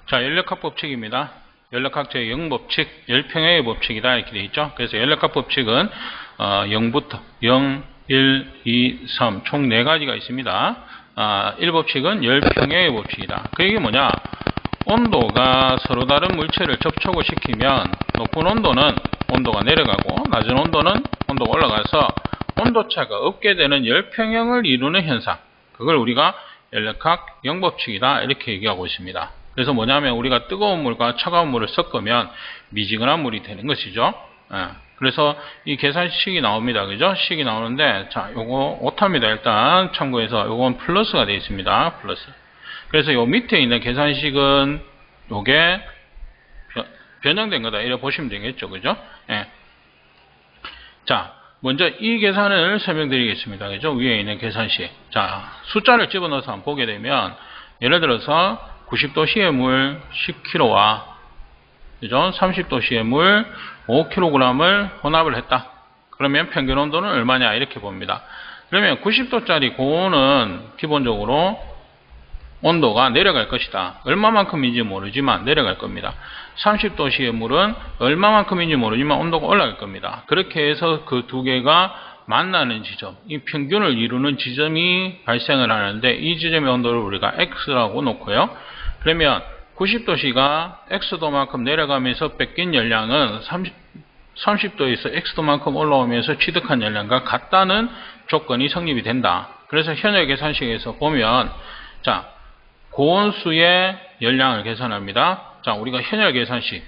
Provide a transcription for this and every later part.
자, 연력학 법칙입니다. 연력학 제0법칙, 열평형의 법칙이다. 이렇게 되어 있죠. 그래서 연력학 법칙은 0부터 0, 1, 2, 3, 총 4가지가 있습니다. 1법칙은 열평형의 법칙이다. 그 얘기 뭐냐? 온도가 서로 다른 물체를 접촉을 시키면 높은 온도는 온도가 내려가고 낮은 온도는 온도가 올라가서 온도차가 없게 되는 열평형을 이루는 현상. 그걸 우리가 연력학 0법칙이다. 이렇게 얘기하고 있습니다. 그래서 뭐냐면 우리가 뜨거운 물과 차가운 물을 섞으면 미지근한 물이 되는 것이죠. 그래서 이 계산식이 나옵니다. 그죠? 식이 나오는데, 자, 요거 오타입니다. 일단 참고해서 요건 플러스가 되어 있습니다. 플러스. 그래서 요 밑에 있는 계산식은 요게 변형된 거다. 이렇게 보시면 되겠죠. 그죠? 자, 먼저 이 계산을 설명드리겠습니다. 그죠? 위에 있는 계산식. 자, 숫자를 집어넣어서 한번 보게 되면, 예를 들어서 90도씨의 물 10kg와 그죠? 30도씨의 물 5kg을 혼합을 했다. 그러면 평균 온도는 얼마냐 이렇게 봅니다. 그러면 90도짜리 고온은 기본적으로 온도가 내려갈 것이다. 얼마만큼인지 모르지만 내려갈 겁니다. 30도씨의 물은 얼마만큼인지 모르지만 온도가 올라갈 겁니다. 그렇게 해서 그 두 개가 만나는 지점, 이 평균을 이루는 지점이 발생을 하는데 이 지점의 온도를 우리가 X라고 놓고요. 그러면 90도씨가 X도만큼 내려가면서 뺏긴 열량은 30도에서 X도만큼 올라오면서 취득한 열량과 같다는 조건이 성립이 된다. 그래서 현역 계산식에서 보면, 자, 고온수의 열량을 계산합니다. 자, 우리가 현역 계산식.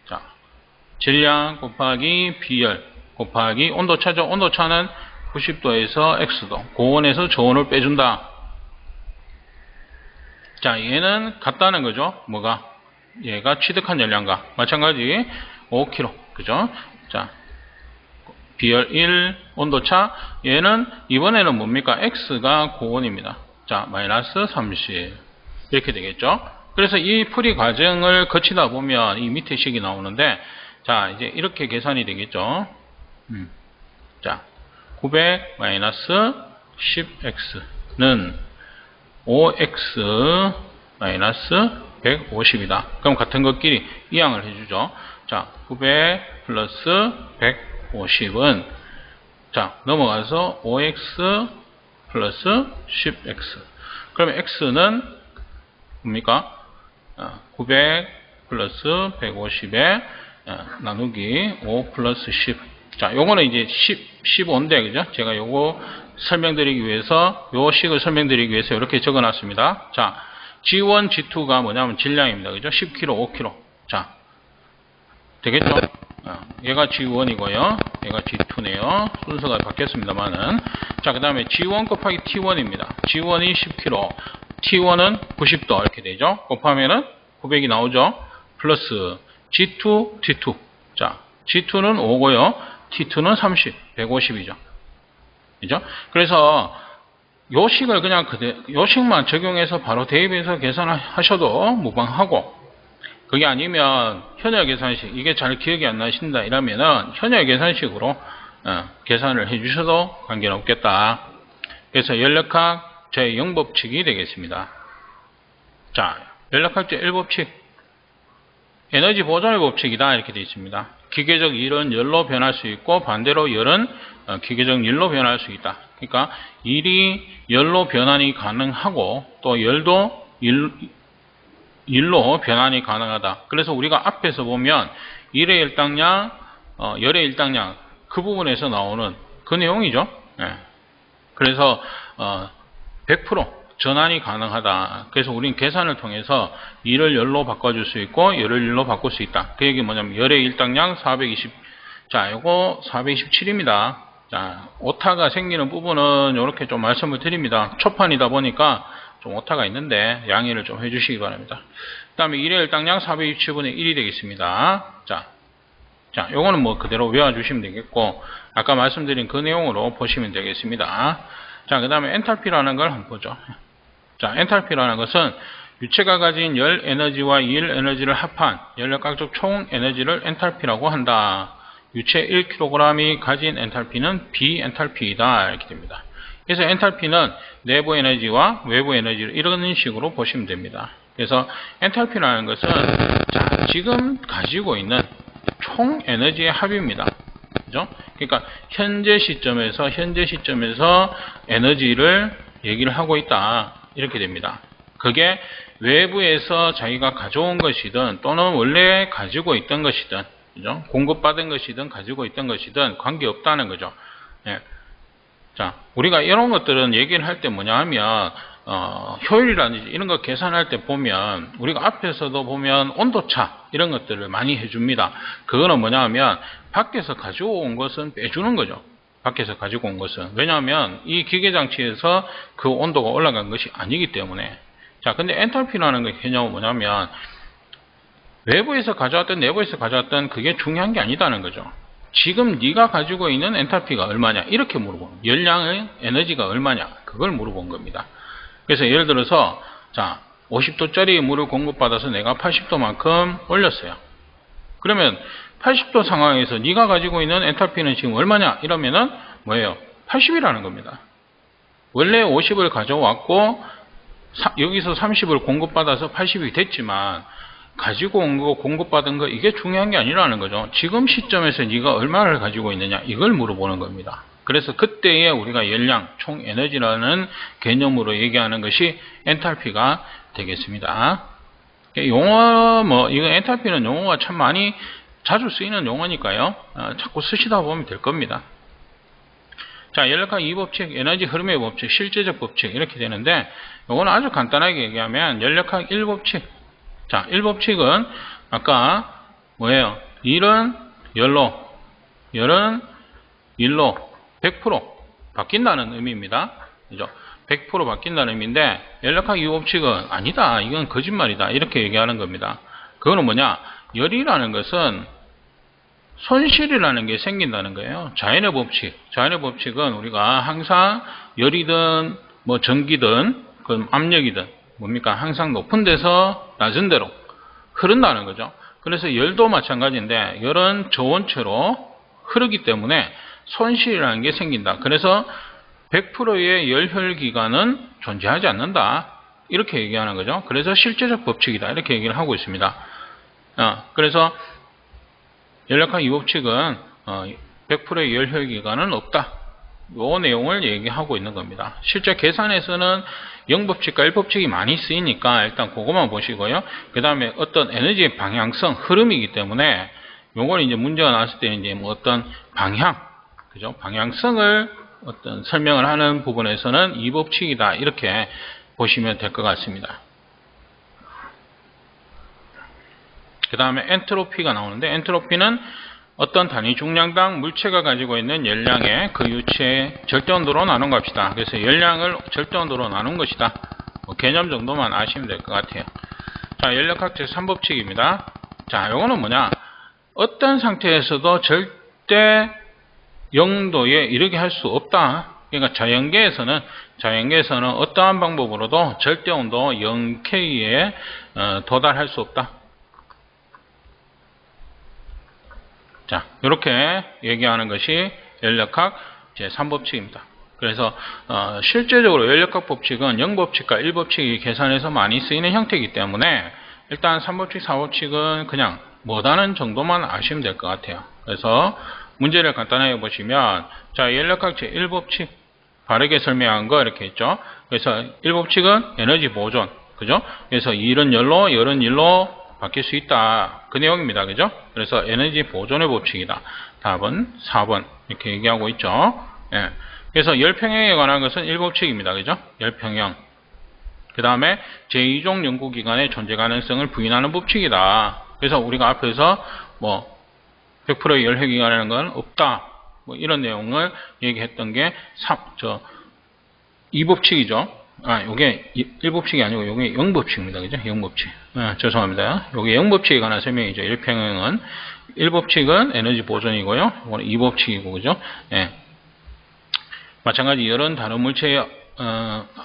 자, 질량 곱하기 비열 곱하기 온도차죠. 온도차는 90도에서 X도, 고온에서 저온을 빼준다. 자, 얘는 같다는 거죠. 뭐가? 얘가 취득한 열량과 마찬가지 5kg. 그죠? 자, 비열 1, 온도차. 얘는 이번에는 뭡니까? X가 고온입니다. 자, 마이너스 30. 이렇게 되겠죠? 그래서 이 풀이 과정을 거치다 보면 이 밑에 식이 나오는데, 자, 이제 이렇게 계산이 되겠죠? 자, 900 마이너스 10x는 5x 마이너스 150이다. 그럼 같은 것끼리 이항을 해주죠. 자, 900 플러스 150은 자, 넘어가서 5x 플러스 10x. 그러면 x는 뭡니까? 900 플러스 150에 나누기 5 플러스 10. 자, 요거는 이제 15인데, 그죠? 제가 요거 설명드리기 위해서, 요 식을 설명드리기 위해서 이렇게 적어 놨습니다. 자, G1, G2가 뭐냐면 질량입니다. 그죠? 10kg, 5kg. 자, 되겠죠? 얘가 G1이고요. 얘가 G2네요. 순서가 바뀌었습니다만은. 자, 그 다음에 G1 곱하기 T1입니다. G1이 10kg, T1은 90도. 이렇게 되죠? 곱하면은 900이 나오죠? 플러스 G2, T2. 자, G2는 5고요. T2는 30, 150이죠. 그죠? 그래서 요 식을 그냥 요 식만 적용해서 바로 대입해서 계산하셔도 무방하고, 그게 아니면 현역 계산식, 이게 잘 기억이 안 나신다 이러면은 현역 계산식으로 계산을 해 주셔도 관계는 없겠다. 그래서 연력학 제0법칙이 되겠습니다. 자, 연력학 제1법칙. 에너지 보존의 법칙이다. 이렇게 되어 있습니다. 기계적 일은 열로 변할 수 있고 반대로 열은 기계적 일로 변할 수 있다. 그러니까 일이 열로 변환이 가능하고 또 열도 일로 변환이 가능하다. 그래서 우리가 앞에서 보면 일의 일당량, 열의 일당량 그 부분에서 나오는 그 내용이죠. 그래서 100% 전환이 가능하다. 그래서 우리는 계산을 통해서 일을 열로 바꿔줄 수 있고 열을 일로 바꿀 수 있다. 그 얘기 뭐냐면 열의 일당량 420. 자, 요거 427입니다. 자, 오타가 생기는 부분은 이렇게 좀 말씀을 드립니다. 초판이다 보니까 좀 오타가 있는데 양해를 좀 해주시기 바랍니다. 그 다음에 일의 일당량 427분의 1이 되겠습니다. 자, 요거는 뭐 그대로 외워주시면 되겠고 아까 말씀드린 그 내용으로 보시면 되겠습니다. 자, 그 다음에 엔탈피라는 걸 한번 보죠. 자, 엔탈피라는 것은 유체가 가진 열 에너지와 일 에너지를 합한 연력학적 총 에너지를 엔탈피라고 한다. 유체 1kg이 가진 엔탈피는 비엔탈피이다. 이렇게 됩니다. 그래서 엔탈피는 내부 에너지와 외부 에너지를 이런 식으로 보시면 됩니다. 그래서 엔탈피라는 것은 자, 지금 가지고 있는 총 에너지의 합입니다. 그죠? 그러니까 현재 시점에서 에너지를 얘기를 하고 있다. 이렇게 됩니다. 그게 외부에서 자기가 가져온 것이든 또는 원래 가지고 있던 것이든, 그죠? 공급받은 것이든 가지고 있던 것이든 관계없다는 거죠. 예. 자, 우리가 이런 것들은 얘기를 할 때 뭐냐 하면 효율이라든지 이런 거 계산할 때 보면 우리가 앞에서도 보면 온도차 이런 것들을 많이 해줍니다. 그거는 뭐냐 하면 밖에서 가지고 온 것은 빼주는 거죠. 밖에서 가지고 온 것은. 왜냐하면 이 기계장치에서 그 온도가 올라간 것이 아니기 때문에. 자, 근데 엔탈피라는 그 개념은 뭐냐면 외부에서 가져왔든 내부에서 가져왔든 그게 중요한 게 아니다는 거죠. 지금 네가 가지고 있는 엔탈피가 얼마냐 이렇게 물어보는 열량의 에너지가 얼마냐 그걸 물어본 겁니다. 그래서 예를 들어서 자 50도짜리 물을 공급받아서 내가 80도만큼 올렸어요. 그러면 80도 상황에서 네가 가지고 있는 엔탈피는 지금 얼마냐 이러면은 뭐예요? 80이라는 겁니다. 원래 50을 가져왔고 여기서 30을 공급받아서 80이 됐지만 가지고 온 거 공급받은 거 이게 중요한 게 아니라는 거죠. 지금 시점에서 네가 얼마를 가지고 있느냐 이걸 물어보는 겁니다. 그래서 그때에 우리가 열량, 총 에너지라는 개념으로 얘기하는 것이 엔탈피가 되겠습니다. 용어 이거 엔탈피는 용어가 참 많이 자주 쓰이는 용어니까요. 자꾸 쓰시다 보면 될 겁니다. 자, 연력학 2법칙, 에너지 흐름의 법칙, 실제적 법칙 이렇게 되는데 이거는 아주 간단하게 얘기하면 연력학 1법칙. 자, 1법칙은 아까 뭐예요? 일은 열로, 열은 일로 100% 바뀐다는 의미입니다. 그죠? 100% 바뀐다는 의미인데 연력학 2법칙은 아니다. 이건 거짓말이다. 이렇게 얘기하는 겁니다. 그거는 뭐냐? 열이라는 것은 손실이라는 게 생긴다는 거예요. 자연의 법칙. 자연의 법칙은 우리가 항상 열이든 뭐 전기든 그 압력이든 뭡니까? 항상 높은 데서 낮은 데로 흐른다는 거죠. 그래서 열도 마찬가지인데 열은 저온체로 흐르기 때문에 손실이라는 게 생긴다. 그래서 100%의 열혈 기간은 존재하지 않는다. 이렇게 얘기하는 거죠. 그래서 실제적 법칙이다. 이렇게 얘기를 하고 있습니다. 그래서 연력학 2법칙은 100%의 열혈 기간은 없다. 이 내용을 얘기하고 있는 겁니다. 실제 계산에서는 0법칙과 1법칙이 많이 쓰이니까 일단 그것만 보시고요. 그 다음에 어떤 에너지의 방향성, 흐름이기 때문에 요걸 이제 문제가 나왔을 때 이제 뭐 어떤 방향, 그죠? 방향성을 어떤 설명을 하는 부분에서는 2법칙이다. 이렇게 보시면 될 것 같습니다. 그 다음에 엔트로피가 나오는데 엔트로피는 어떤 단위 중량당 물체가 가지고 있는 열량의 그 유체의 절대온도로 나눈 것이다. 그래서 열량을 절대온도로 나눈 것이다. 개념 정도만 아시면 될 것 같아요. 자, 연력학 제3법칙입니다. 자, 요거는 뭐냐? 어떤 상태에서도 절대 0도에 이르게 할 수 없다. 그러니까 자연계에서는 어떠한 방법으로도 절대온도 0K에 도달할 수 없다. 자, 이렇게 얘기하는 것이 연력학 제3법칙입니다. 그래서 실제적으로 연력학 법칙은 0법칙과 1법칙이 계산해서 많이 쓰이는 형태이기 때문에 일단 3법칙, 4법칙은 그냥 못하는 정도만 아시면 될 것 같아요. 그래서 문제를 간단하게 보시면 자, 연력학 제1법칙 바르게 설명한 거 이렇게 있죠. 그래서 1법칙은 에너지 보존, 그죠? 그래서 일은 열로, 열은 일로 바뀔 수 있다. 그 내용입니다. 그죠? 그래서 에너지 보존의 법칙이다. 답은 4번. 이렇게 얘기하고 있죠. 예. 그래서 열평형에 관한 것은 1법칙입니다. 그죠? 열평형. 그 다음에 제2종 연구기관의 존재 가능성을 부인하는 법칙이다. 그래서 우리가 앞에서 뭐 100%의 열혈기관이라는 건 없다. 뭐 이런 내용을 얘기했던 게 2법칙이죠. 요게 1법칙이 아니고 요게 0법칙입니다. 그죠? 0법칙. 죄송합니다. 요게 0법칙에 관한 설명이죠. 1평형은 1법칙은 에너지 보존이고요. 이거는 2법칙이고, 그죠? 예. 마찬가지 열은 다른 물체에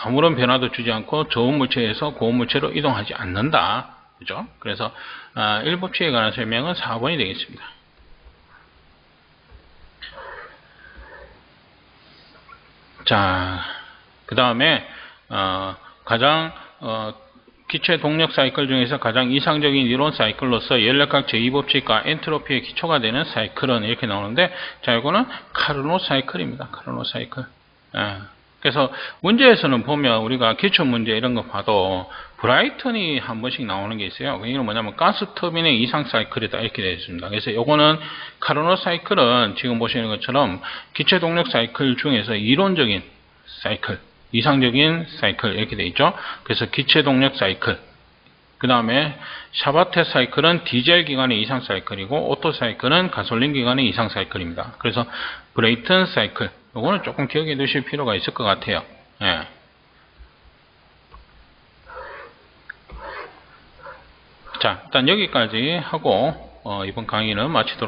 아무런 변화도 주지 않고 저온 물체에서 고온 물체로 이동하지 않는다. 그죠? 그래서 1법칙에 관한 설명은 4번이 되겠습니다. 자, 그 다음에 가장 기체 동력 사이클 중에서 가장 이상적인 이론 사이클로서 연력학 제2법칙과 엔트로피의 기초가 되는 사이클은 이렇게 나오는데, 자, 이거는 카르노 사이클입니다. 카르노 사이클. 예. 그래서 문제에서는 보면 우리가 기출 문제 이런 거 봐도 브라이턴이 한 번씩 나오는 게 있어요. 이건 뭐냐면 가스 터빈의 이상 사이클이다 이렇게 되어 있습니다. 그래서 요거는 카르노 사이클은 지금 보시는 것처럼 기체 동력 사이클 중에서 이론적인 사이클, 이상적인 사이클 이렇게 되어 있죠. 그래서 기체 동력 사이클, 그 다음에 샤바테 사이클은 디젤 기관의 이상 사이클이고, 오토 사이클은 가솔린 기관의 이상 사이클입니다. 그래서 브레이튼 사이클, 요거는 조금 기억해 두실 필요가 있을 것 같아요. 예. 자, 일단 여기까지 하고 이번 강의는 마치도록